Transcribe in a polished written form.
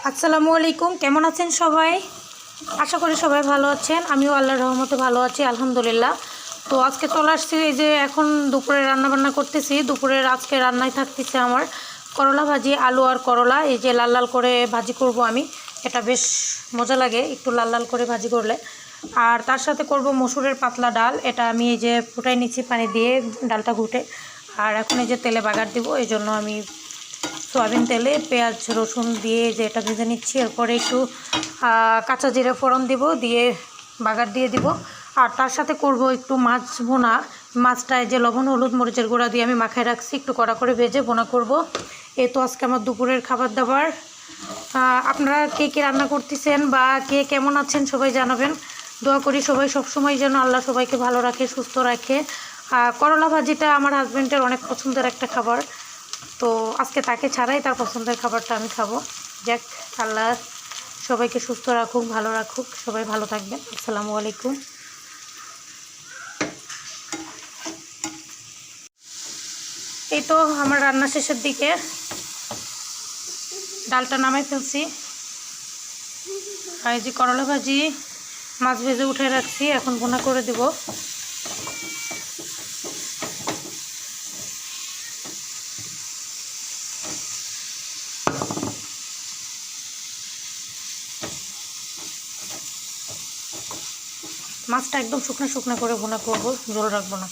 আসসালামু আলাইকুম, কেমন আছেন সবাই? আশা করি সবাই ভালো আছেন। আমিও আল্লাহর রহমতে ভালো আছি, আলহামদুলিল্লাহ। তো আজকে চলে আসছি, এই যে এখন দুপুরে রান্নাবান্না করতেছি। দুপুরের আজকে রান্নায় থাকতেছে আমার করলা ভাজি, আলু আর করলা। এই যে লাল লাল করে ভাজি করব আমি। এটা বেশ মজা লাগে একটু লাল লাল করে ভাজি করলে। আর তার সাথে করব মসুরের পাতলা ডাল। এটা আমি এই যে ফুটাই নিচ্ছি পানি দিয়ে, ডালটা ঘুটে। আর এখন এই যে তেলে বাগার দিব, এই জন্য আমি সয়াবিন তেলে পেঁয়াজ রসুন দিয়ে যে এটা ভেজে নিচ্ছি। এরপরে একটু কাঁচা জিরে ফোড়ন দিব, দিয়ে বাগার দিয়ে দিব। আর তার সাথে করব একটু মাছ ভুনা। মাছটায় যে লবণ হলুদ মরিচের গুঁড়া দিয়ে আমি মাখায় রাখছি, একটু কড়া করে ভেজে ভুনা করব। এই তো আজকে আমার দুপুরের খাবার দাবার। আপনারা কে কে রান্না করতেছেন বা কে কেমন আছেন সবাই জানাবেন। দোয়া করি সবাই সবসময় যেন আল্লাহ সবাইকে ভালো রাখে, সুস্থ রাখে। করলা ভাজিটা আমার হাজব্যান্ডের অনেক পছন্দের একটা খাবার। তো আজকে তাকে ছাড়াই তার পছন্দের খাবারটা আমি খাবো। যাক, আল্লাহ সবাইকে সুস্থ রাখুক, ভালো রাখুক, সবাই ভালো থাকবেন। আসসালামু আলাইকুম। এই তো আমার রান্না শেষের দিকে, ডালটা নামাই ফেলছি। আর এই যে করলা ভাজি মাছ ভেজে উঠে রাখছি, এখন ভুনা করে দিব। মাছটা একদম শুকনো শুকনো করে ভুনা করবো, ঝোল রাখবো না।